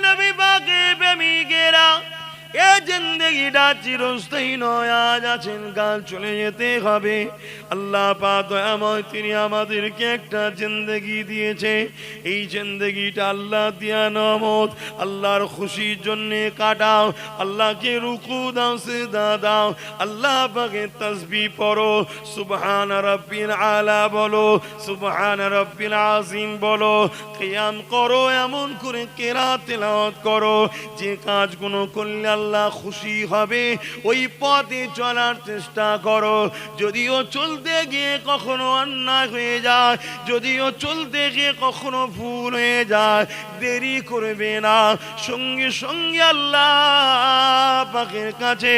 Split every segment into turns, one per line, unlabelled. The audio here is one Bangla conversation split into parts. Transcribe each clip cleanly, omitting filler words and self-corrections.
নবী পাকে প্রেমিকেরা, এ জিন্দেগিটা চিরস্থায়ী নয়, আজ আছেন কাল চলে যেতে হবে। আল্লাহ পাক দয়াময়, তিনি আমাদেরকে একটা জিন্দেগি দিয়েছে। এই জিন্দেগিটা আল্লাহ দিয়া নামত, আল্লাহর খুশির জন্য কাটাও। আল্লাহকে রুকু দাও, সিজদা দাও, আল্লাহ পাকের তাসবিহ পড়ো, সুবহান রাব্বিল আলা বলো, সুবহান রাব্বিল আযীম বলো, কিয়াম করো, এমন করে কিরাত তেলাওয়াত করো যে কাজগুলো করলে আল্লাহ খুশি হবে ওই পথে চলার চেষ্টা করো। যদিও চলতে গিয়ে কখনো অন্যায় হয়ে যায়, যদিও চলতে গিয়ে কখনো ভুল হয়ে যায়, দেরি করবে না, সঙ্গে সঙ্গে আল্লাহ পাকের কাছে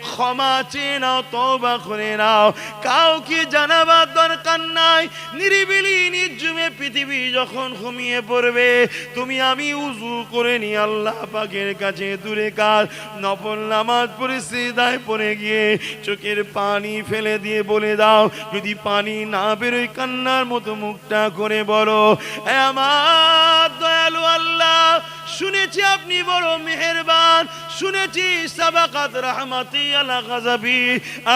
ক্ষমা চেয়ে নাও, তওবা করে নাও। কাউকে জানাবার দরকার নাই। নিরিবিলি নির্জনে পৃথিবী যখন ঘুমিয়ে পড়বে, তুমি আমি উযু করে নি আল্লাহ পাকের কাছে দূরে কাজ নফল নামাজ পড়ে সিজদায় পড়ে গিয়ে চোখের পানি ফেলে দিয়ে বলে দাও, যদি পানি না বেরোয় কান্নার মতো মুখটা করে বলো, এ আমার দয়ালু আল্লাহ, শুনেছি আপনি বড় মেহেরবান, শুনেছি সাবাকাত রাহমাতি আলা গাযাবি,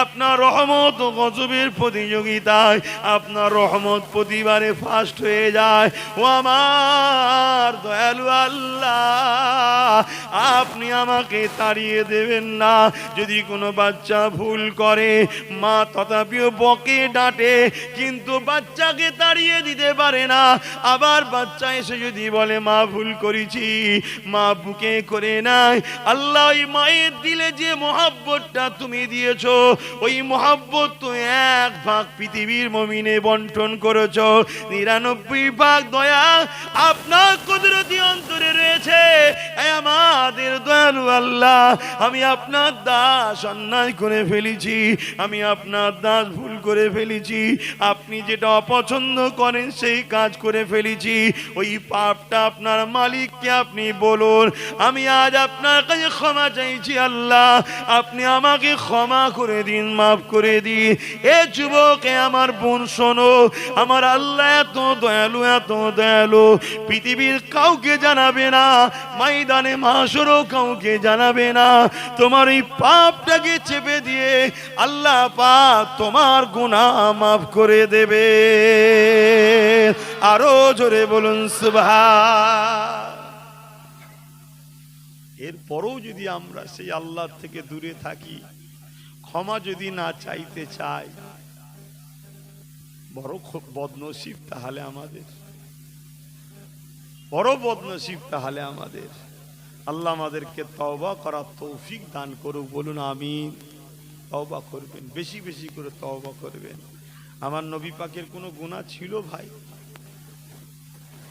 আপনার রহমত ও গজবের প্রতিযোগিতায় আপনার রহমত প্রতিবারে ফাস্ট হয়ে যায়। ও আমার দয়ালু আল্লাহ, আপনি আমাকে তাড়িয়ে দেবেন না। যদি কোনো বাচ্চা ভুল করে, মা তথাপিও বকে ডাঁটে, কিন্তু বাচ্চাকে তাড়িয়ে দিতে পারে না। আবার বাচ্চা এসে যদি বলে মা ভুল করেছি, মা বুকে করে নাই। আল্লাহ ওই মায়ের দিলে যে মহব্বতটা তুমি দিয়েছো, ওই মহব্বত তো 1 ভাগ পৃথিবীর মুমিনে বন্টন করেছো, 99 ভাগ দয়া আপনার কুদরতি অন্তরে রয়েছে। আমাদের দয়ালু আল্লাহ, আমি আপনার দাস অন্যায় করে ফেলেছি, আমি আপনার দাস ভুল করে ফেলেছি, আপনি যেটা অপছন্দ করেন সেই কাজ করে ফেলেছি। ওই পাপটা আপনার মালিককে আপনি বলুন, আমি আজ আপনার কাছে ক্ষমা চাইছি আল্লাহ, আপনি আমাকে ক্ষমা করে দিন, মাফ করে দিন। এ যুবক, আমার বোন শোনো, আমার আল্লাহ এত দয়ালু, এত দয়ালু, পৃথিবীর কাউকে জানাবে না, ময়দানে মাশরও কাউকে জানাবে না। তোমার এই পাপটাকে চেপে দিয়ে আল্লাহ পাক তোমার গুনাহ মাফ করে দেবে। আরো জোরে বলুন সুবহান। এরপরও যদি আমরা সেই আল্লাহ থেকে দূরে থাকি, ক্ষমা যদি না চাইতে চাই, বড় বদনসিব তাহলে আমাদের, বড় বদনসিব তাহলে আমাদের। আল্লাহ আমাদেরকে তওবা করার তৌফিক দান করুক, বলুন আমিন। তওবা করবেন, বেশি বেশি করে তওবা করবেন। আমার নবী পাকের কোনো গুনাহ ছিল ভাই?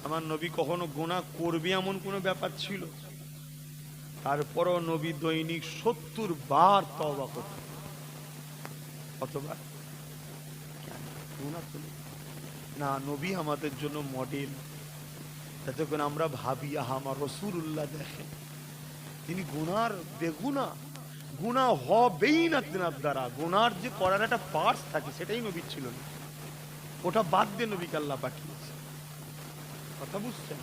আমার নবী কখনো গুনাহ করবে এমন কোনো ব্যাপার ছিল? তারপরও নবী দৈনিক 70 বার তওবা করতেন। কতবার? গুনাহ না, নবী আমাদের জন্য মডেল। যাতে করে আমরা ভাবি, আমার রাসূলুল্লাহ দেখেন, তিনি গুনার বেগুনা, গুনাহ হবেই না তেনার দ্বারা। গুনার যে করার একটা পার্টস থাকে সেটাই নবী ছিল না, ওটা বাদ দিয়ে নবীকে আল্লাহ পাঠিয়েছে। কথা বুঝছেন?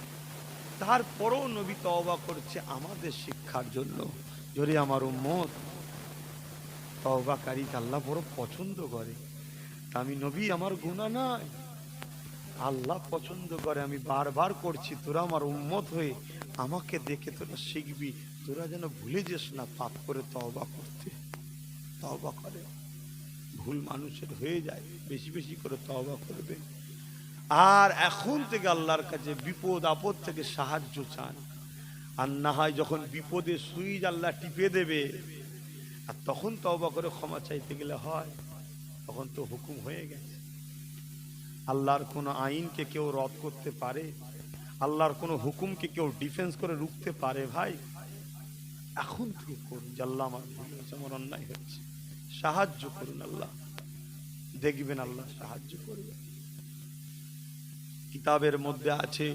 তারপরও নবী তওবা করছে আমাদের শিক্ষার জন্য। যদি আমার উম্মত তওবাকারীকে আল্লাহ বড় পছন্দ করে। তা আমি নবী, আমার গুনাহ নাই, আল্লাহ পছন্দ করে। আমি বারবার করছি, তোরা আমার উম্মত হয়ে আমাকে দেখে তোরা শিখবি, তোরা যেন ভুলে যাস না পাপ করে তওবা করতে। তওবা করে, ভুল মানুষের হয়ে যায়, বেশি বেশি করে তওবা করবে। আর এখন থেকে আল্লাহর কাছে বিপদ আপদ থেকে সাহায্য চান। আর না হয় যখন বিপদে সুইচ আল্লাহ টিপে দেবে, আর তখন তওবা করে ক্ষমা চাইতে গেলে হয়, তখন তো হুকুম হয়ে গেছে। আল্লাহর কোনো আইনকে কেউ রদ করতে পারে? আল্লাহর কোনো হুকুমকে কেউ ডিফেন্স করে রুখতে পারে? ভাই, এখন থেকে করুন যে আল্লাহ আমার ভুল হয়েছে, আমার অন্যায় হয়েছে, সাহায্য করুন আল্লাহ, দেখবেন আল্লাহ সাহায্য করবে। কিতাবের মধ্যে আছে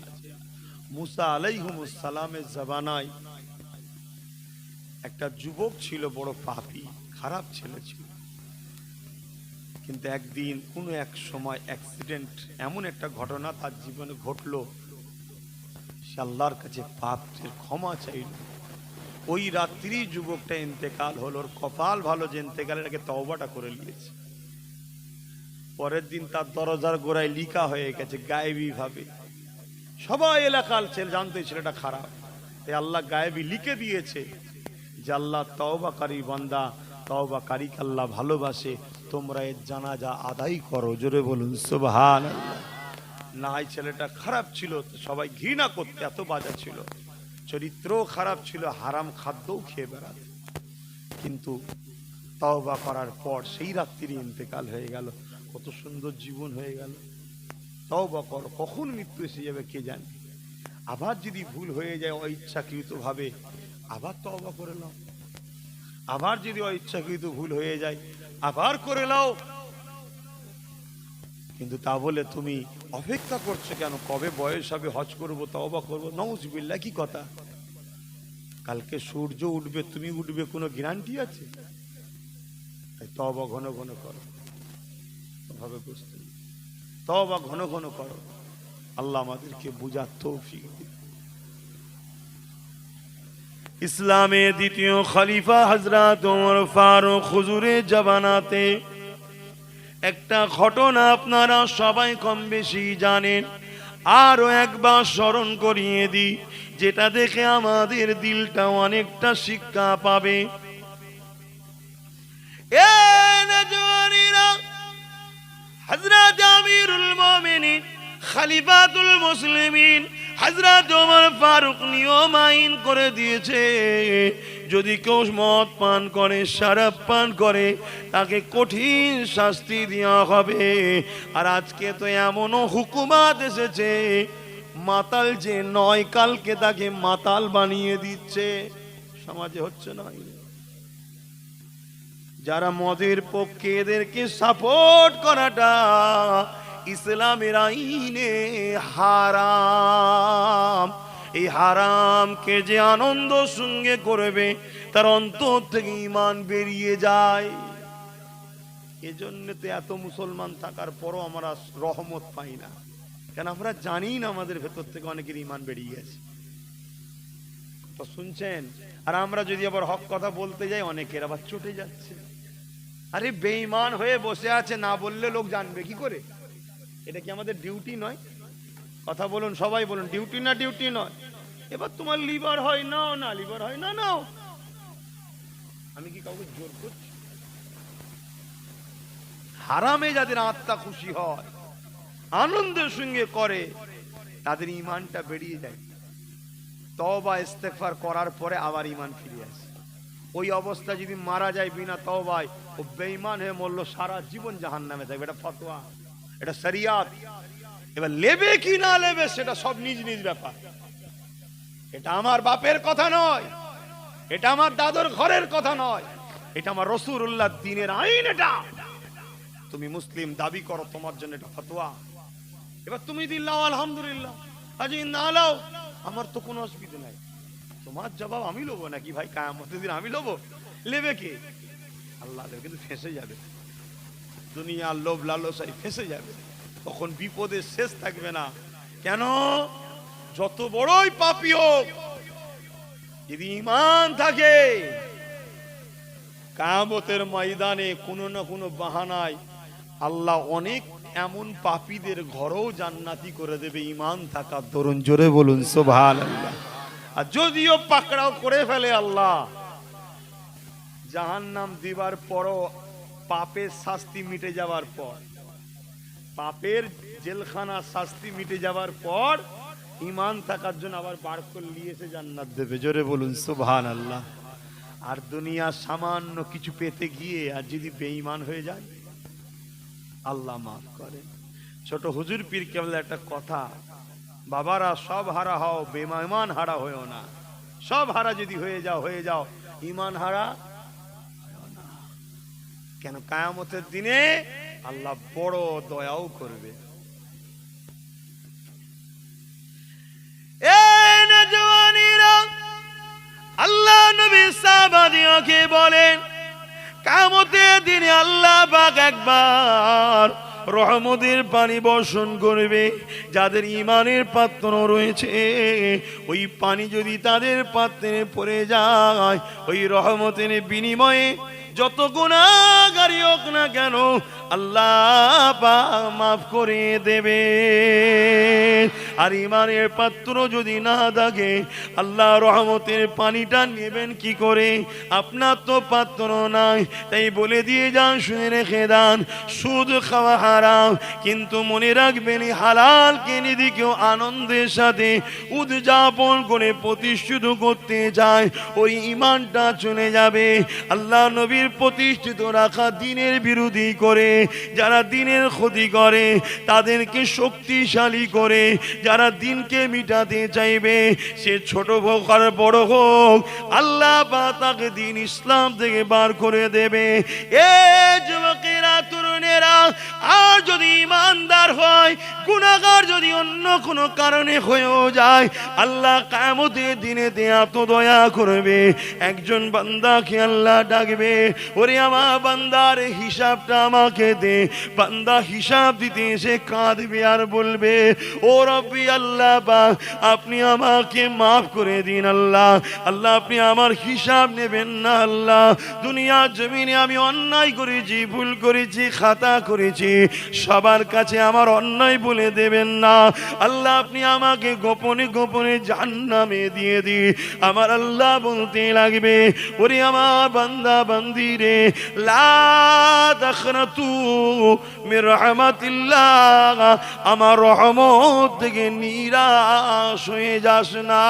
মুসা আলাইহিস সালামের জামানায় একটা যুবক ছিল, বড় পাপী, খারাপ ছেলে ছিল। কিন্তু একদিন কোনো এক সময় অ্যাক্সিডেন্ট, এমন একটা ঘটনা তার জীবনে ঘটলো, সে আল্লাহর কাছে পাপের ক্ষমা চাইল। ওই রাত্রি যুবকটা ইন্তেকাল হলো, ওর কপাল ভালো যে ইন্তেকালের আগে তওবাটা করে নিয়েছে। পরের দিন তার দরজার গোড়ায় লিখা হয়ে গেছে গায়েবী ভাবে, সবাই এলাকার ছেলে জানতে ছেলেটা খারাপ, তাই আল্লাহ গায়েবী লিখে দিয়েছে যে আল্লাহ তওবাকারী বান্দা, তওবাকারীকে আল্লাহ ভালোবাসে, তোমরা এর জানাজা আদায় করো। জোরে বলুন সুবহানাল্লাহ। না, এই ছেলেটা খারাপ ছিল, সবাই ঘৃণা করতে, এত বাজা ছিল, চরিত্রও খারাপ ছিল, হারাম খাদ্যও খেয়ে বেড়াত, কিন্তু তওবা করার পর সেই রাত্রি ইন্তেকাল হয়ে গেল। কত সুন্দর জীবন হয়ে গেল। তওবা কর, কখন মৃত্যু এসে যাবে কে জানে। আবার যদি ভুল হয়ে যায় অইচ্ছাকৃত ভাবে, আবার তওবা করে নাও। আবার যদি অইচ্ছাকৃত ভুল হয়ে যায়, আবার করে নাও। কিন্তু তা বলে তুমি অপেক্ষা করছো কেন? কবে বয়স হবে, হজ করবো, তওবা করবো? নাউজুবিল্লাহ, কি কথা? কালকে সূর্য উঠবে, তুমি উঠবে, কোনো গ্যারান্টি আছে? তওবা ঘন ঘন করো, ভাবে বুঝতে, তওবা ঘন ঘন করো। আল্লাহ আমাদেরকে বুঝার তৌফিক দিন। ইসলামের দ্বিতীয় খলিফা হযরত ওমর ফারুক হুজুরের জামানাতে একটা ঘটনা আপনারা সবাই কম বেশি জানেন, আরো একবার স্মরণ করিয়ে দিই, যেটা দেখে আমাদের দিলটা অনেকটা শিক্ষা পাবে। হযরত আমিরুল মুমিনিন খলিফাতুল মুসলিমিন হযরত ওমর ফারুক নিয়ম আইন করে দিয়েছে, যদি কেউ মদ পান করে, শরাব পান করে, তাকে কঠিন শাস্তি দেওয়া হবে। আর আজকে তো এমনও হুকুমাত এসেছে, মাতাল যে নয়, কালকে তাকে মাতাল বানিয়ে দিচ্ছে। সমাজে হচ্ছে না? যারা মদের পক্ষে, এদেরকে সাপোর্ট করাটা ইসলামের আইনে হারাম। এই হারামকে যে আনন্দ সঙ্গে করবে, তার অন্তর থেকে ঈমান বেরিয়ে যায়। এজন্য তো এত মুসলমান থাকার পরও আমরা রহমত পাই না, কেন? আমরা জানি না আমাদের ভেতর থেকে অনেকের ঈমান বেরিয়ে গেছে। তো শুনছেন? আর আমরা যদি আবার হক কথা বলতে যাই, অনেকের আবার চটে যাচ্ছে। আরে বেঈমান হয়ে বসে আছে, না বললে লোক জানবে কি করে? এটা কি আমাদের ডিউটি নয়? কথা বলুন, সবাই বলুন, ডিউটি না ডিউটি নয়? এবার তোমার লিভার হয় নাও, না লিভার হয় না নাও। আমি কি কাউকে জোর করছি? হারামে যাদের আত্মা খুশি হয়, আনন্দের সঙ্গে করে, তাদের ঈমানটা বেরিয়ে যায়। তওবা ইস্তেগফার করার পরে আবার ঈমান ফিরে আসে। ওই অবস্থা যদি মারা যায় বিনা তওবায়, ও বেঈমান হয়ে মরলো, সারা জীবন জাহান্নামে থাকবে। এটা ফতোয়া, এটা শরিয়াত। এবার লেবে কি না লেবে সেটা সব নিজ নিজ ব্যাপার। এটা আমার বাপের কথা নয়, এটা আমার দাদুর ঘরের কথা নয়, এটা আমার রাসূলুল্লাহর দ্বীনের আইন। এটা তুমি মুসলিম দাবি করো, তোমার জন্য এটা ফতোয়া। এবার তুমি দিল্লাহ আলহামদুলিল্লাহ, আজ না লাও, আমার তো কোনো অসুবিধা নাই। তোমার জবাব আমি লবো নাকি ভাই? কিয়ামতের দিন আমি লবো? লেবে কে? আল্লাহ লেবে, কিন্তু ফেঁসে যাবে। দুনিয়ার লোভ লালসায় ফেঁসে যাবে, তখন বিপদের শেষ থাকবে না। কেন? যত বড়ই পাপী হোক, যদি ঈমান থাকে, কিয়ামতের ময়দানে কোনো না কোনো বাহানায় আল্লাহ অনেক এমন পাপীদের ঘরও জান্নাতি করে দেবে, ঈমান থাকার দরুন। জোরে বলুন সুবহানাল্লাহ। আর যদিও পাকড়াও করে ফেলে আল্লাহ, জাহান্নাম দিবার পরও, পাপের শাস্তি মিটে যাওয়ার পর, পাপের জেলখানা শাস্তি মিটে যাওয়ার পর, ঈমান থাকার জন্য আবার বার করে নিয়ে এসে জান্নাত দেবে। জোরে বলুন সুবহানাল্লাহ। আর দুনিয়া সামান্য কিছু পেতে গিয়ে আর যদি বেঈমান হয়ে যায়, আল্লাহ মাফ করে। ছোট হুজুর পীর কেবল একটা কথা, বাবারা সব হারা হও, বেঈমান হারা হয়েও না। সব হারা যদি হয়ে যাও, ঈমান হারা হয়েও না। কেন? কিয়ামতের দিনে আল্লাহ বড় দয়াও করবে। আল্লাহ নবী সাহাবাদিওকে বলেন, কিয়ামতের দিনে আল্লাহ পাক একবার রহমতের পানি বর্ষণ করবে। যাদের ইমানের পাত্র রয়েছে ওই পানি যদি তাদের পাত্রে পড়ে যায়, ওই রহমতের বিনিময়ে যত গুনাহগারী হোক না কেন আল্লাহ পাক মাফ করে দেবে। আর ইমানের পাত্র যদি না থাকে আল্লাহ রহমতের পানিটা নেবেন কি করে? আপনার তো পাত্র নাই, তাই বলে দিয়ে যান, শুনে রেখে দেন, সুদ খাওয়া হারাম, কিন্তু মনে রাখবেন হালালকে নিজেকেও আনন্দের সাথে উদযাপন করে প্রতিষ্ঠিত করতে চায়, ওই ইমানটা চলে যাবে। আল্লাহ নবীর প্রতিষ্ঠিত রাখা দিনের বিরোধী করে, যারা দিনের ক্ষতি করে তাদেরকে শক্তিশালী করে, যারা দিনকে মিটাতে চাইবে সে ছোট হোক আর বড় হোক আল্লাহ পাক তাকে দিন ইসলাম থেকে বার করে দেবে। এ যুবকেরা, তরুণেরা, আর যদি ইমানদার হয়, গুনাহগার যদি অন্য কোনো কারণে হয়েও যায়, আল্লাহ কিয়ামতের দিনেতে এত দয়া করবে, একজন বান্দাকে আল্লাহ ডাকবে, ওরে আমার বান্দার হিসাবটা আমাকে দে। বান্দা হিসাব দিতে এসে কাঁদবে আর বলবে, ও রব্বি আল্লাহ পাক, আপনি আমাকে মাফ করে দিন আল্লাহ, আল্লাহ আপনি আমার হিসাব নেবেন না আল্লাহ, দুনিয়ার জমিনে আমি অন্যায় করেছি, ভুল করেছি, খাতা করেছি, সবার কাছে আমার অন্যায় বলে দেবেন না আল্লাহ, আপনি আমাকে গোপনে গোপনে জাহান্নামে দিয়ে দি। আমার আল্লাহ বলতে লাগবে, ওরে আমার বান্দা বান্দি রে, লা তাখনাতু মির রাহমাতিল্লাহ, আমার রহমত থেকে নিরাশ হয়ে যাস না।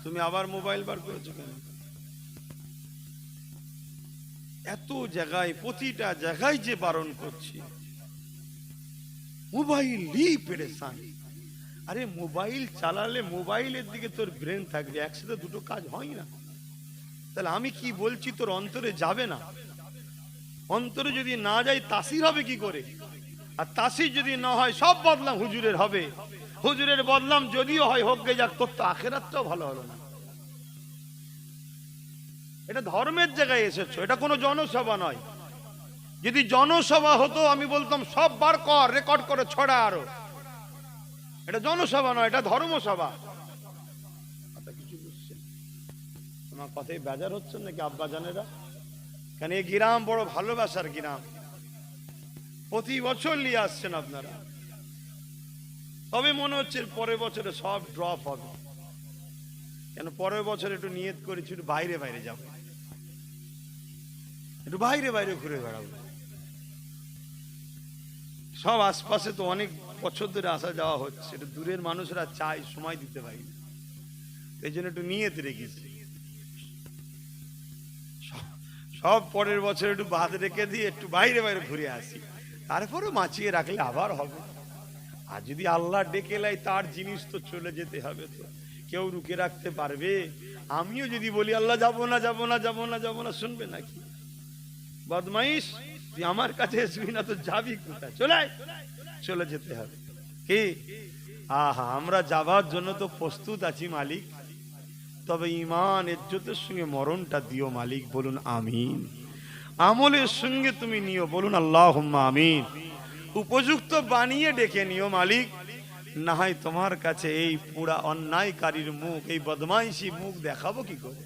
তুমি আবার মোবাইল বার করেছো কেন? এত জায়গায়, প্রতিটা জায়গায় যে বারণ করছি, মোবাইলই পেরেশান। আরে মোবাইল চালালে মোবাইলের দিকে তোর ব্রেন থাকবে, একসাথে দুটো কাজ হয় না। তাহলে আমি কি বলছি তোর অন্তরে যাবে না? অন্তরে যদি না যায় তাসির হবে কি করে? আর তাসির যদি না হয় সব বদলাম হুজুরের হবে, হুজুরের বদলাম যদিও হয় হোক গে যাক, তোর তো আখেরাতটাও ভালো হলো না। এটা ধর্মের জায়গায় এসেছো, এটা কোনো জনসভা নয়। যদি জনসভা হতো আমি বলতাম সব বার কর, রেকর্ড করে ছড়া আরো। এটা জনসভা নয়, এটা ধর্মসভা। কিছু বুঝছেন? তোমার কথাই বেজার হচ্ছে নাকি আব্বা জানেরা? কেন এই গ্রাম বড় ভালোবাসার গ্রাম, প্রতি বছর নিয়ে আসছেন আপনারা। তবে মনে হচ্ছে পরের বছরে সব ড্রপ হবে। কেন পরের বছর একটু নিয়ত করেছি একটু বাইরে বাইরে যাবো, একটু বাইরে বাইরে ঘুরে বেড়াবো। সব আশপাশে তো অনেক বছর ধরে আসা যাওয়া হচ্ছে, একটু দূরের মানুষরা চায়, সময় দিতে পারি, এই জন্য একটু নিয়ত রেখেছি। সব পরের বছর একটু বাদ রেখে দিয়ে একটু বাইরে বাইরে ঘুরে আসি, তারপরে মাছিয়ে রাখলে আবার হবে। আর যদি আল্লাহ ডেকে লাই, তার জিনিস তো চলে যেতে হবে, তো কেউ রুকে রাখতে পারবে? আমিও যদি বলি আল্লাহ যাবো না যাবো না যাবো না যাবো না, শুনবে নাকি? বদমাইশ, তুই আমার কাছে আসবি না তো যাবি কোথায়? চলে যেতে হবে। কি আহা, আমরা যাবার জন্য তো প্রস্তুত আছি মালিক, তবে ঈমান ইজ্জতের সঙ্গে মরণটা দিও মালিক, বলুন আমিন। আমলের সঙ্গে তুমি নিও, বলুন আল্লাহুম্মা আমিন। উপযুক্ত বানিয়ে ডেকে নিও মালিক, না হয় তোমার কাছে এই পুরা অন্যায়কারীর মুখ, এই বদমাইশি মুখ দেখাবো কি করে?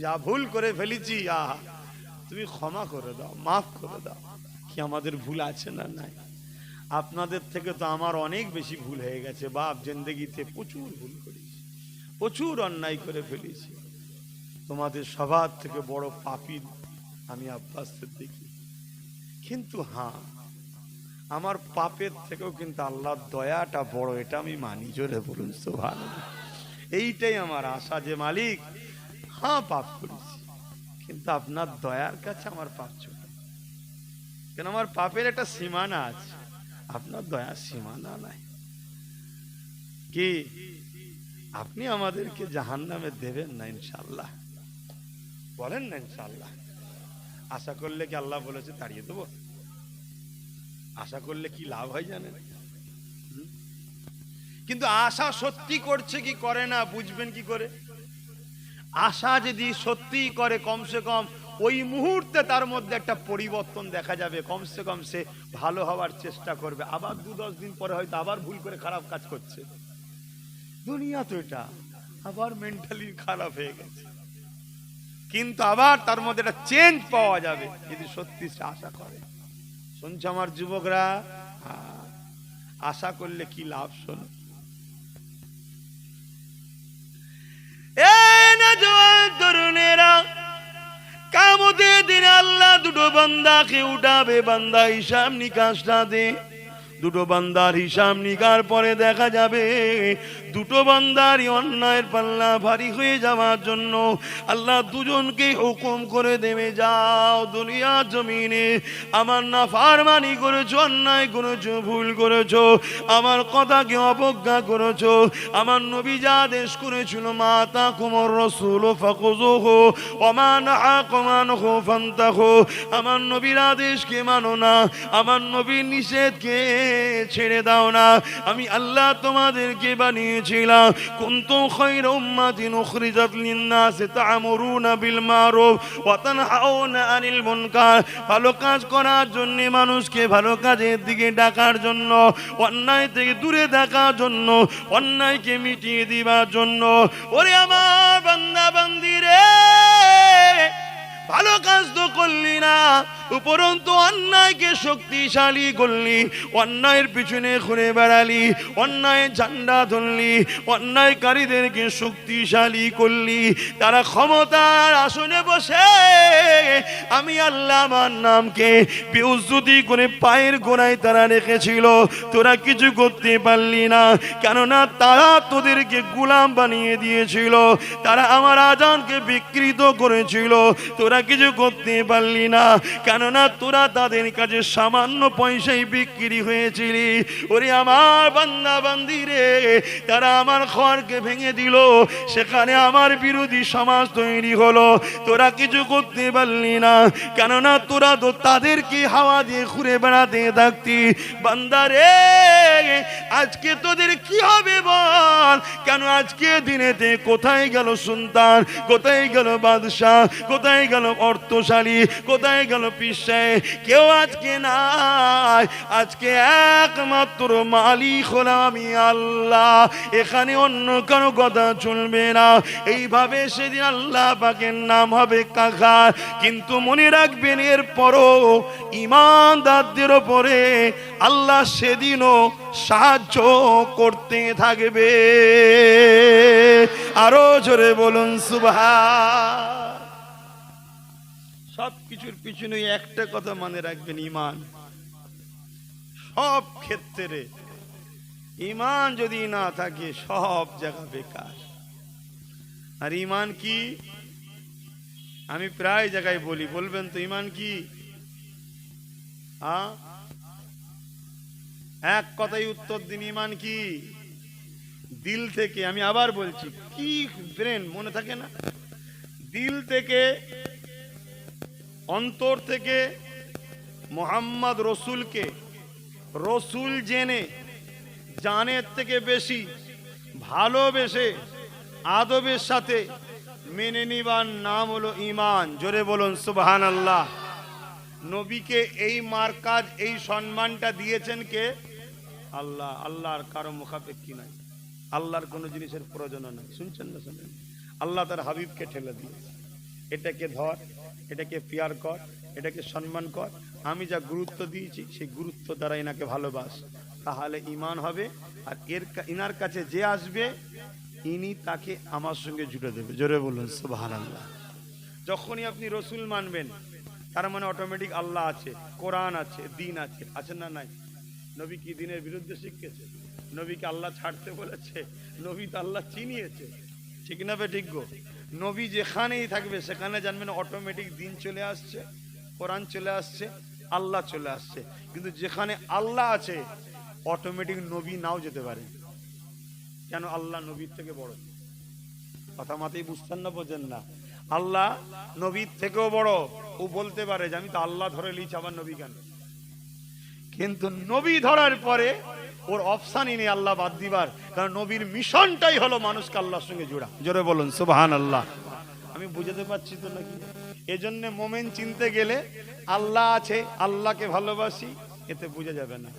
যা ভুল করে ফেলেছি আহা তুমি ক্ষমা করে দাও, মাফ করে দাও। কি আমাদের ভুল আছে না নাই? আপনাদের থেকে তো আমার অনেক বেশি ভুল হয়ে গেছে বাপ, জিন্দেগিতে প্রচুর ভুল করেছি, প্রচুর অন্যায় করে ফেলেছি। তোমাদের সবার থেকে বড় পাপী আমি আব্বাস সিদ্দিকী। কিন্তু হ্যাঁ, আমার পাপের থেকেও কিন্তু আল্লাহর দয়াটা বড়, এটা আমি মানি। জোরে বলুন সুবহানাল্লাহ। এইটাই আমার আশা যে মালিক, হ্যাঁ পাপ করেছি, কিন্তু আপনার দয়ার কাছে আমার পাপ ছোট। কেন আমার পাপের একটা সীমানা আছে, আপনার দয়ার সীমানা নাই। কি আপনি আমাদেরকে জাহান্নামে দেবেন না ইনশাআল্লাহ? বলেন না ইনশাআল্লাহ? আশা করলে কি আল্লাহ বলেছে তাড়িয়ে দেবো? আশা করলে কি লাভ হয় জানেন? কিন্তু আশা সত্যি করছে কি করে না বুঝবেন কি করে?
আশা যদি সত্যি করে কমসে কম ওই মুহূর্তে তার মধ্যে একটা পরিবর্তন দেখা যাবে, কমসে কম সে ভালো হওয়ার চেষ্টা করবে। আবার 2-10 দিন পরে হয়তো আবার ভুল করে খারাপ কাজ করছে। দুনিয়া তো এটা, আবার মেন্টালি খারাপ হয়ে গেছে, কিন্তু আবার তার মধ্যে একটা চেঞ্জ পাওয়া যাবে যদি সত্যি সে আশা করে। শুনছো আমার যুবকরা, আশা করলে কি লাভ শোনো।
তরুণেরা, কিয়ামতের দিনে আল্লাহ দুটো বান্দাকে উঠাবে, বান্দা হিসাব নিকাশটা দে। দুটো বান্দার হিসাব নিকার পরে দেখা যাবে দুটো বান্দারই অন্যায়ের পাল্লা ভারী হয়ে যাওয়ার জন্য আল্লাহ দুজনকে হুকুম করে দেবে, যাও দুনিয়া জমিনে আমার নাফরমানি করেছো, অন্যায় করেছো, ভুল করেছো, আমার কথাকে অবজ্ঞা করেছো, আমার নবী যা আদেশ করেছিল মা তাকুমুর রাসূল ফাখুযুহু ওয়া মা নাহাকুম আনহু ফান্তাহু, আমার নবীর আদেশকে মানো না, আমার নবীর নিষেধকে ছেড়ে দাও না। আমি আল্লাহ তোমাদেরকে বানিয়েছিলাম কুনতুম খায়রা উম্মাতিন উখরিজাত লিন-নাস তা'মুরুনা বিল মারুফ ওয়া তানহাউনা আনিল মুনকার, ভালো কাজ করার জন্য, মানুষকে ভালো কাজের দিকে ডাকার জন্য, অন্যায় থেকে দূরে থাকার জন্য, অন্যায়কে মিটিয়ে দিবার জন্য। ওরে আমার বান্দা বান্দি রে, ভালো কাজ তো করলি না, উপরন্তু অন্যায়কে শক্তিশালী করলি, অন্যায়ের পিছনে ঘুরে বেড়ালি, অন্যায়ের ঝান্ডা ধরলি, অন্যায়কারীদেরকে শক্তিশালী করলি। তারা ক্ষমতার আসনে বসে আমি আল্লাহ আমার নামকে বেইজ্জতি করে পায়ের গোড়ায় তারা রেখেছিল, তোরা কিছু করতে পারলি না, কেননা তারা তোদেরকে গোলাম বানিয়ে দিয়েছিল, তারা আমার আযানকে বিকৃত করেছিল, তোরা কিছু করতে পারলি না, কেননা তোরা তাদের কাছে সামান্য পয়সায় বিক্রি হয়েছিলি। ওরে আমার বান্দা বান্দি রে, তারা আমার ঘরকে ভেঙে দিল, সেখানে আমার বিরোধী সমাজ তৈরি হলো, তোরা কিছু করতে পারলি না, কেননা তোরা তো তাদেরকে হাওয়া দিয়ে ঘুরে বেড়াতে থাকতি। বান্দা রে, আজকে তোদের কি হবে বল? কেন আজকে দিনেতে কোথায় গেল সুলতান, কোথায় গেল বাদশাহ, কোথায় গেল অর্থশালী, কোথায় গেল পিসায়? কেউ আজকে নাই, আজকে একমাত্র মালিক হলাম আমি আল্লাহ, এখানে অন্য কারো কথা চলবে না। এইভাবে সেদিন আল্লাহ পাকের নাম হবে কাকার। কিন্তু মনে রাখবেন, এর পরও ঈমানদারদের উপরে আল্লাহ সেদিনও সাহায্য করতে থাকবে। আরো জোরে বলুন সুবহান। সব কিছুর পিছনে একটা কথা মনে রাখবেন, ঈমান। সব ক্ষেত্রে ঈমান যদি না থাকে সব জায়গা বেকার। আর ঈমান কি? আমি প্রায় জায়গায় বলি, বলবেন তো ঈমান কি? এক কথাই উত্তর দিন, ঈমান কি? দিল থেকে, আমি আবার বলছি, কি ব্রেন মনে থাকে না? দিল থেকে, অন্তর থেকে মুহাম্মদ রসুলকে রসুল জেনে, জানের থেকে বেশি ভালোবেসে আদবের সাথে মেনে নিবার নাম হলো ঈমান। জোরে বলুন সুবহানাল্লাহ। নবীকে এই মার্কাজ, এই সম্মানটা দিয়েছেন কে? আল্লাহ। আল্লাহর কারো মুখাপেক্ষী নাই, আল্লাহর কোনো জিনিসের প্রয়োজন নাই। শুনছেন না? শুনেন, আল্লাহ তার হাবিবকে ঠেলে দিয়েছে, এটাকে ধর, এটাকে পিয়ার কর, এটাকে সম্মান কর। আমি যা গুরুত্ব দিয়েছি সেই গুরুত্ব দ্বারা এনাকে ভালোবাস, তাহলে ঈমান হবে। আর ইনার কাছে যে আসবে ইনি তাকে আমার সঙ্গে জুড়ে দেবে। জোরে বলুন সুবহানাল্লাহ। যখনই আপনি রসুল মানবেন, তার মানে অটোমেটিক আল্লাহ আছে, কোরআন আছে, দিন আছে। আছে না নাই? নবী কি দিনের বিরুদ্ধে শিখিয়েছে? নবীকে আল্লাহ ছাড়তে বলেছে? নবী তো আল্লাহ চিনিয়েছে, ঠিক না বে? ঠিক গো। নবী যেখানেই থাকবে সেখানে জানবেন অটোমেটিক দিন চলে আসছে, কোরআন চলে আসছে, আল্লাহ চলে আসছে। কিন্তু যেখানে আল্লাহ আছে অটোমেটিক নবী নাও যেতে পারে। কেন? আল্লাহ নবীর থেকে বড়। কথা মাতেই বুঝতেন না, বোঝেন না? আল্লাহ নবীর থেকেও বড়। ও বলতে পারে যে আমি তো আল্লাহ ধরে লিছি, আবার নবী কেন? কিন্তু নবী ধরার পরে ওর অপশানই নেই আল্লাহ বাদ দিবার, কারণ নবীর মিশনটাই হলো মানুষকে আল্লাহর সঙ্গে জোড়া। জোরে বলুন সুবহানাল্লাহ।
আমি বুঝাতে পারছি তো নাকি? এজন্য মোমেন চিনতে গেলে আল্লাহ আছে, আল্লাহকে ভালোবাসি, এতে বোঝা যাবে না।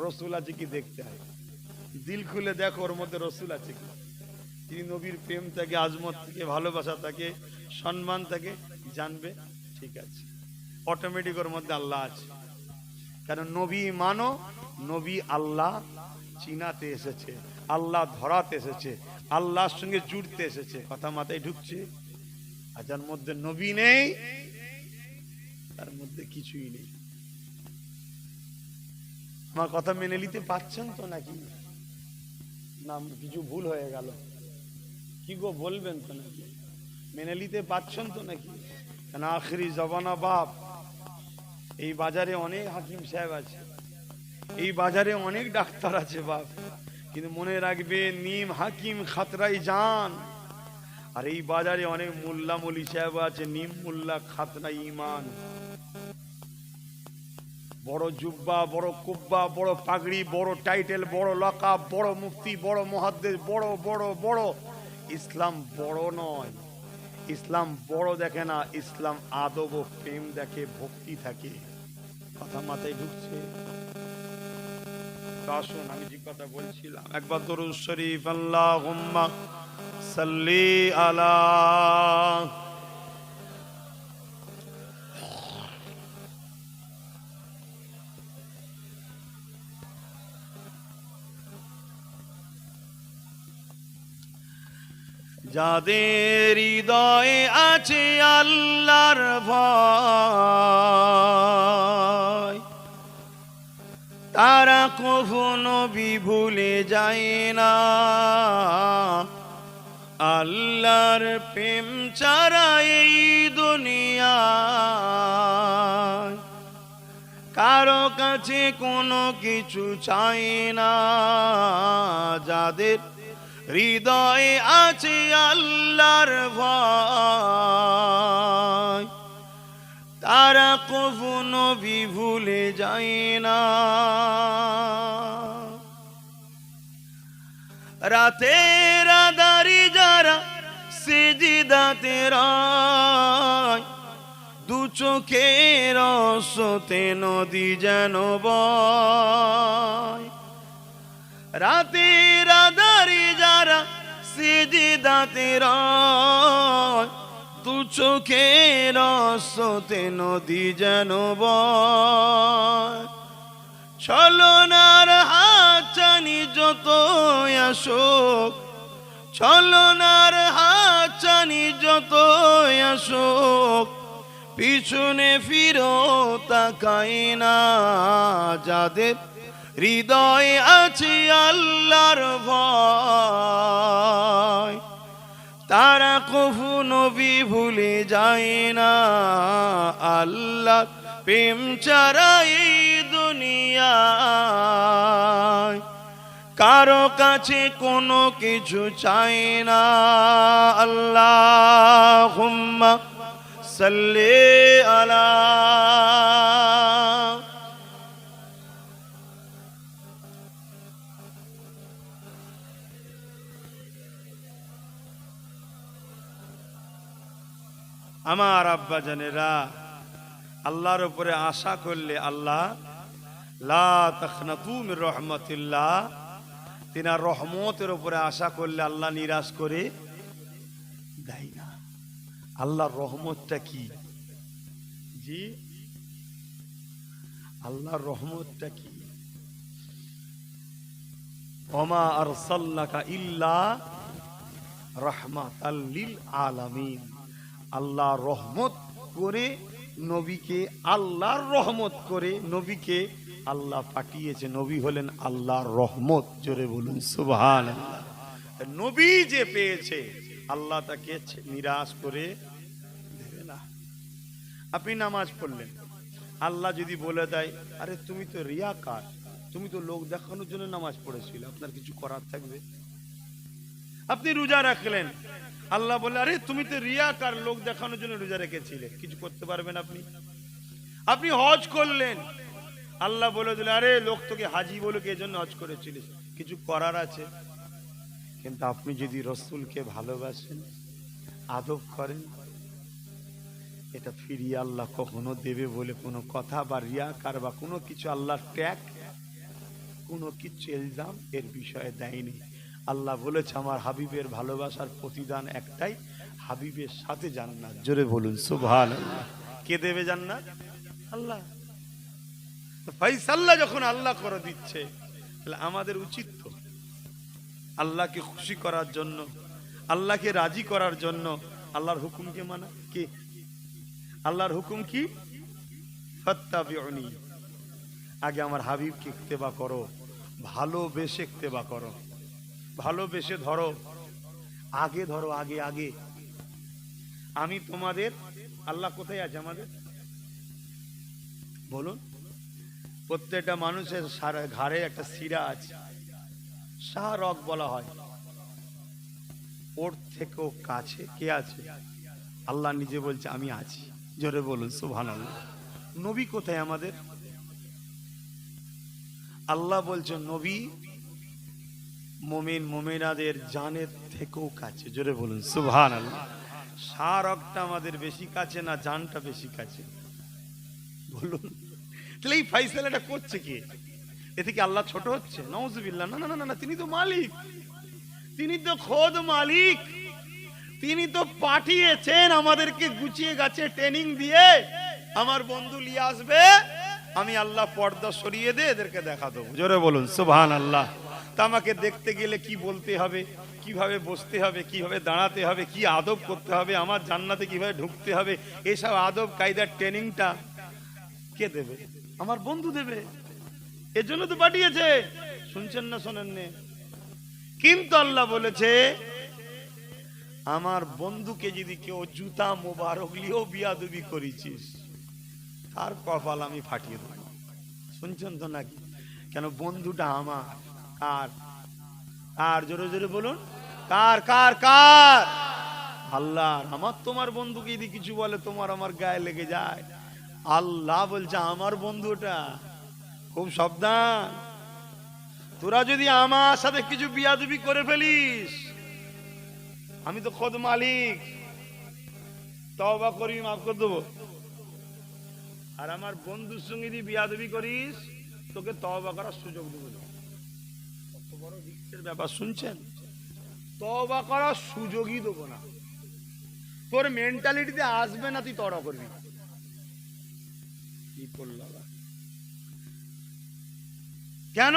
রসুল আছে কি দেখতে হয়, দিল খুলে দেখো ওর মধ্যে রসুল আছে কি। তিনি নবীর প্রেম থাকে, আজমত থেকে, ভালোবাসা থাকে, সম্মান থাকে, জানবে ঠিক আছে, অটোমেটিক ওর মধ্যে আল্লাহ আছে। কারণ নবী মানো, নবী আল্লাহ চিনাতে এসেছে, আল্লাহ ধরাতে এসেছে, আল্লাহর সঙ্গে জুড়তে এসেছে। কথা মাথায় ঢুকছে? আর যার মধ্যে নবী নেই তার মধ্যে কিছুই নেই। আমার কথা মেনে নিতে পারছেন তো নাকি? না কিছু ভুল হয়ে গেল? কি গো বলবেন তো নাকি? মেনে নিতে পারছেন তো নাকি? কেন আখরি জবানা বাপ। এই বাজারে অনেক হাকিম সাহেব আছে, এই বাজারে অনেক ডাক্তার আছে বাপ, কিন্তু মনে রাখবে নিম হাকিম খাতরাই জান। আর এই বাজারে অনেক মোল্লা মলি সাহেব আছে, নিম মোল্লা খাতরাই ইমান। বড় জুব্বা, বড় কুব্বা, বড় পাগড়ি, বড় টাইটেল, বড় লকাব, বড় মুফতি, বড় মুহাদ্দিস, বড় বড় বড়। ইসলাম বড় নয়, ইসলাম বড় দেখে না, ইসলাম আদব ও প্রেম দেখে, ভক্তি থাকে। কথা মাথায় ঢুকছে? আসুন আমি যে কথা বলছিলাম, একবার দরুদ শরীফ আল্লাহুম্মা সাল্লি আলা। যাদের হৃদয়ে আছে আল্লাহর ভয়, তারা কখনো ভুলে যায় না। আল্লাহর প্রেম ছাড়া এই দুনিয়ায় কারো কাছে কোনো কিছু চাই না। যাদের হৃদয়ে আছে আল্লাহর ভয়, তারা কখনো ভুলে যায় না। রাতের আঁধারে যারা সিজদাতে রয়, দু চোখের স্রোতে নদী যেন বয়। রাতের আঁধারে যারা সিজদাতে রয়, দু চোখের স্রোতে নদী যেন বয়। ছলনার হাত চানি যত আসুক, ছলনার হাত চানি যত আসুক, পিছনে ফিরো তাকাই না। যাদের হৃদয়ে আছে আল্লাহর ভয়, তারা কখনো ভুলে যায় না। আল্লাহ প্রেম ছাড়া এই দুনিয়ায় কারো কাছে কোনো কিছু চাই না। আল্লাহুম্মা সাল্লি আলা। আমার আব্বা জানেরা, আল্লাহর উপরে আশা করলে আল্লাহ লা তাখনাতু মির রাহমাতিল্লাহ, তিনার রহমতের উপরে আশা করলে আল্লাহ নিরাশ করে দেয় না। আল্লাহর রহমতটা কি? জি, আল্লাহর রহমতটা কি? ওমা আরসালনাকা ইল্লা রাহমাতাল লিল আলামিন। আল্লাহ রহমত করে নবীকে, আল্লাহর রহমত করে নবীকে আল্লাহ পাঠিয়েছে। নবী হলেন আল্লাহর রহমত। জোরে বলুন সুবহানাল্লাহ। নবী যে পেয়েছে আল্লাহ তাকে নিরাশ করে দেবে না। আপনি নামাজ পড়লেন, আল্লাহ যদি বলে দেয় আরে তুমি তো রিয়াকার, তুমি তো লোক দেখানোর জন্য নামাজ পড়েছিলে, আপনার কিছু করার থাকবে? আপনি রোজা রাখলেন, আল্লাহ বলে আরে তুমি তো রিয়াকার, লোক দেখানোর জন্য রোজা রেখেছিলে, কিছু করতে পারবেন আপনি? আপনি হজ করলেন, আল্লাহ বলে দিলে আরে লোক তোকে হাজি বলে এই জন্য হজ করেছিলিস, কিছু করার আছে? কিন্তু আপনি যদি রসুলকে ভালোবাসেন, আদব করেন, এটা ফিরিয়ে আল্লাহ কখনো দেবে বলে কোনো কথা বা রিয়াকার বা কোনো কিছু আল্লাহ ট্যাগ কোনো কিছু ইলজাম এর বিষয়ে দেয়নি। আল্লাহ বলেছে আমার হাবিবের ভালোবাসার প্রতিদান একটাই, হাবিবের সাথে জান্নাত। জোরে বলুন সুবহানাল্লাহ। কে দেবে জান্নাত? আল্লাহ। ফাইসাল্লাহ যখন আল্লাহ করে দিচ্ছে, তাহলে আমাদের উচিত তো আল্লাহকে খুশি করার জন্য, আল্লাহকে রাজি করার জন্য আল্লাহর হুকুমকে মানা। কি আল্লাহর হুকুম? কি? ফাত্তাবিউনি, আগে আমার হাবিবকে ইত্তেবা করো, ভালোবেসে ইত্তেবা করো, ভালোবেসে ধরো, আগে ধরো, আগে আগে। আমি তোমাদের, আল্লাহ কোথায় আছে আমাদের বলুন? প্রত্যেকটা মানুষের ঘাড়ে একটা শিরা আছে, শাহরগ বলা হয়। ওর থেকেও কাছে কে আছে? আল্লাহ নিজে বলছে আমি আছি। জোরে বলুন সুবহানাল্লাহ। নবী কোথায় আমাদের? আল্লাহ বলছে নবী মুমিন মুমিনাদের জানের থেকেও কাছে। জোরে বলুন সুবহানাল্লাহ। শাহরগটা আমাদের বেশি কাছে না জানটা বেশি কাছে? বলুন। তাহলে এই ফাইসালাটা করছে কে? এতে কি আল্লাহ ছোট হচ্ছে? নাউজুবিল্লাহ। না না না না, তিনি তো মালিক, তিনি তো খোদ মালিক। তিনি তো পাঠিয়েছেন আমাদেরকে গুছিয়ে গাছে ট্রেনিং দিয়ে, আমার বন্ধু নিয়ে আসবে, আমি আল্লাহ পর্দা সরিয়ে দে এদেরকে দেখা দেবো। জোরে বলুন সুবহানাল্লাহ। তা আমাকে দেখতে গেলে কি বলতে হবে, কিভাবে বসতে হবে, কিভাবে দাঁড়াতে হবে, কি আদব করতে হবে, আমার জান্নাতে কিভাবে ঢুকতে হবে, এসব আদব কায়দার ট্রেনিংটা কে দেবে? আমার বন্ধু দেবে। এর জন্য তো পাঠিয়েছে। শুনছেন না শোনেন না? কিন্তু আল্লাহ বলেছে আমার বন্ধুকে যদি কেউ জুতা মোবারক লিয়েও বিয়াদবি করেছিস, তার কপাল আমি ফাটিয়ে দেব। শুনছেন তো নাকি? কেন? বন্ধুটা আমার। কার? আর জোরে জোরে বলুন, কার কার কার? আল্লাহর। আমার তোমার বন্ধুকে যদি কিছু বলে তোমার আমার গায়ে লেগে যায়, আল্লাহ বলছে আমার বন্ধুটা, খুব সাবধান। তোরা যদি আমার সাথে কিছু বিয়াদবি করে ফেলিস, আমি তো খোদ মালিক, তওবা করি মাফ করে দেবো। আর আমার বন্ধুর সঙ্গে যদি বিয়াদবি করিস, তোকে তওবা করার সুযোগ দেবো না। কত বড় রিস্কের ব্যাপার শুনছেন? তওবা করার সুযোগই দেবো না। তোর মেন্টালিটিতে আসবে না, তুই তওবা করবি। কি করলাম? কেন?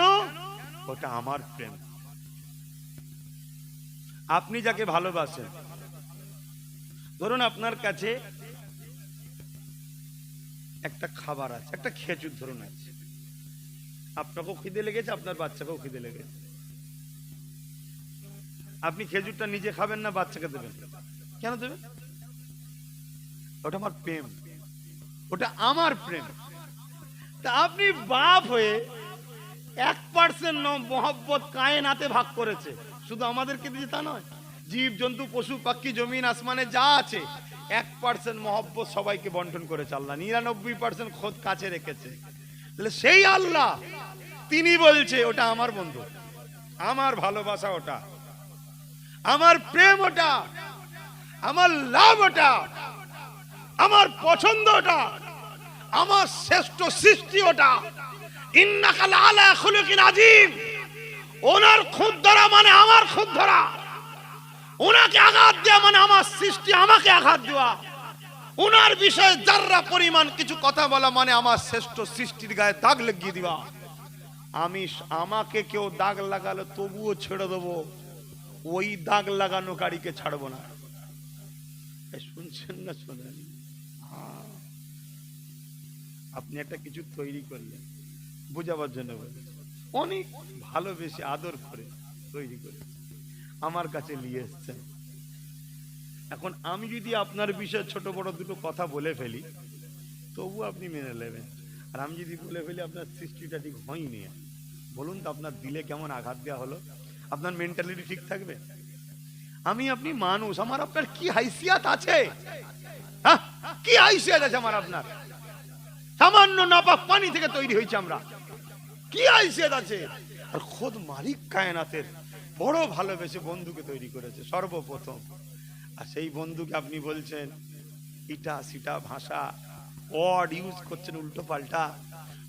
ওটা আমার প্রেম। আপনি যাকে ভালোবাসেন, ধরুন আপনার কাছে একটা খাবার আছে, একটা খেজুর ধরুন আছে, আপনাকেও খিদে লেগেছে, আপনার বাচ্চাকেও খিদে লেগেছে। আপনি খেজুরটা নিজে খাবেন না বাচ্চাকে দেবেন? কেন দেবেন? ওটা আমার প্রেম, ওটা আমার প্রেম। তা আপনি বাপ হয়ে 1% মহব্বত কায়নাতে ভাগ করেছে, শুধু আমাদেরকে দিয়ে তা নয়, জীব জন্তু পশু পাখি জমিন আসমানে যা আছে 1% মহব্বত সবাইকে বন্টন করেছে আল্লাহ, 99% খোদ কাছে রেখেছে। তাহলে সেই আল্লাহ তিনি বলছে ওটা আমার বন্ধু, আমার ভালোবাসা ওটা, আমার প্রেম ওটা, আমার লাভ ওটা, আমার পছন্দ ওটা, আমার শ্রেষ্ঠ সৃষ্টি ওটা। ইন্নাকা লাআলা খুলুকিন আযীম। ওনার খুদ ধরা মানে আমার খুদ ধরা, ওনাকে আঘাত দেওয়া মানে আমার সৃষ্টি আমাকে আঘাত দেওয়া, ওনার বিষয়ে যাররা পরিমাণ কিছু কথা বলা মানে আমার শ্রেষ্ঠ সৃষ্টির গায়ে দাগ লাগিয়ে দিবা। আমি আমাকে কেউ দাগ লাগালে তবুও ছেড়ে দেবো, ওই দাগ লাগানো গাড়িকে ছাড়বো না। শুনছেন না শোনেন? আপনি একটা কিছু তৈরি করলেন, বুঝাবার জন্য অনেক ভালোবেসে আদর করে তৈরি করে আমার কাছে নিয়ে এসছেন। এখন আমি যদি আপনার বিষয়ে ছোট বড় দুটো কথা বলে ফেলি তবু আপনি মেনে নেবেন, আর আমি যদি বলে ফেলি আপনার সৃষ্টিটা ঠিক হয়নি, বলুন তো আপনার দিলে কেমন আঘাত দেওয়া হলো? আপনার মেন্টালিটি ঠিক থাকবে? আমি আপনি মানুষ, আমার আপনার কি হাইসিয়াত আছে? হ্যাঁ, কি হাইসিয়াত আছে আমার আপনার? সামান্য নাপাক পানি থেকে তৈরি হয়েছে আমরা, কি হাইসিয়াত আছে? আর খোদ মালিক কায়নাতের বড় ভালোবেসে বন্ধুকে তৈরি করেছে সর্বপ্রথম। আর সেই বন্ধুকে আপনি বলছেন ইটা সিটা ভাষা ওয়ার্ড ইউজ করছেন উল্টো পাল্টা,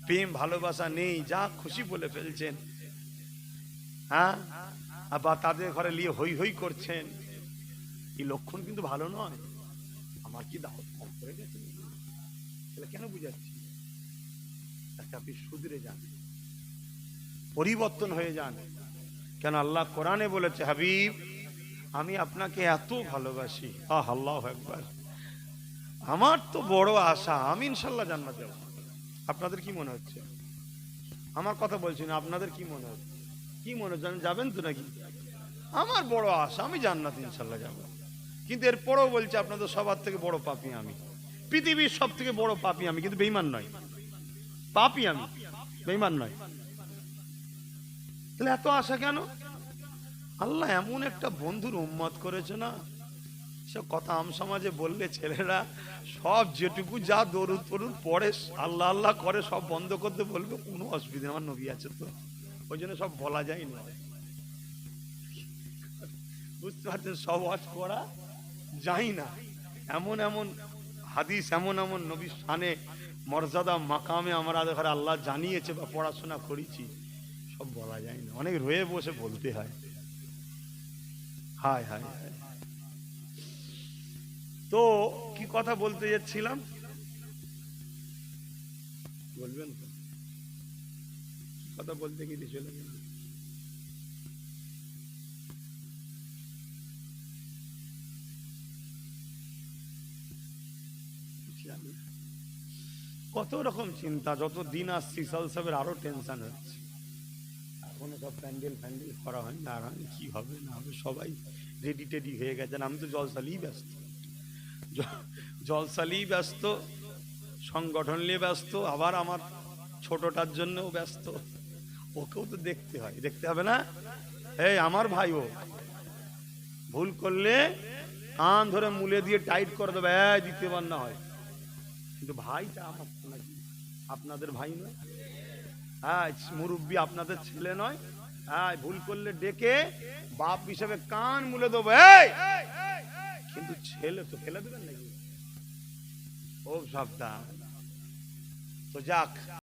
প্রেম ভালোবাসা নেই, যা খুশি বলে ফেলছেন, হ্যাঁ, আবার তাদের ঘরে নিয়ে হই হই করছেন, এই লক্ষণ কিন্তু ভালো নয়। আমার কি দাওয়াত কম করে গেছে, কেন বুঝাচ্ছি? আপনি সুধরে যান, পরিবর্তন হয়ে যান। কেন আল্লাহ কোরআনে বলেছে, হাবিব আমি আপনাকে এত ভালোবাসি, আল্লাহু আকবার, আমার তো বড় আশা আমি ইনশাল্লাহ জান্নাত যাব। আপনাদের কি মনে হচ্ছে? আমার কথা বলছি না, আপনাদের কি মনে হচ্ছে? কি মনে হচ্ছে যাবেন তো নাকি? আমার বড় আশা আমি জান্নাত ইনশাল্লাহ যাব। কিন্তু এরপরও বলছে আপনাদের সবার থেকে বড় পাপী আমি, পৃথিবীর সব থেকে বড় পাপী আমি, কিন্তু বেঈমান নয়, পাপী আমি, বেঈমান নয়। তাহলে এত আশা কেন? আল্লাহ এমন একটা বন্ধুর উম্মত করেছে না, সে কথা আম সমাজে বললে ছেলেরা সব যেটুকু যা দরুদ ফরুদ পড়ে আল্লাহ আল্লাহ করে সব বন্ধ করতে বলবে, কোনো অসুবিধা নেই, আমার নবী আছে তো, ওই জন্য সব বলা যায় না, বুঝতে পারছেন, সব ওয়াজ করা যায় না। এমন এমন হাদিস, এমন এমন নবীর শানে মর্যাদা মাকামে আমরা ঘরে আল্লাহ জানিয়েছে বা পড়াশোনা করেছি, সব বলা যায় না, অনেক রয়ে বসে বলতে হয়। হায় হায় হায়। তো কি কথা বলতে যাচ্ছিলাম, বলবেন তো? কি কথা বলতে গিয়ে চলে গেল? কত রকম চিন্তা, যত দিন আসছি সবের আরো টেনশন হচ্ছে। এখনো সব প্যান্ডেল ফ্যান্ডেল করা হয় না, আর কি হবে না হবে, সবাই রেডি টেডি হয়ে গেছেন। আমি তো জলসালেই ব্যস্ত, জলসালেই ব্যস্ত, সংগঠন নিয়ে ব্যস্ত, আবার আমার ছোটটার জন্যও ব্যস্ত, ওকেও তো দেখতে হয়, দেখতে হবে না? এই আমার ভাই, ও ভুল করলে কান ধরে মুলে দিয়ে টাইট করে দেবে, দ্বিতীয়বার না হয়। কিন্তু ভাইটা আমার তো নাকি আপনাদের ভাই নয়, হ্যাঁ, মুরব্বী আপনাদের ছেলে নয়, হ্যাঁ, ভুল করলে ডেকে বাপ হিসেবে কান মুলে দেবো, কিন্তু ছেলে তো ফেলে দেবেন নাকি? ও সাবধান। তো যাক।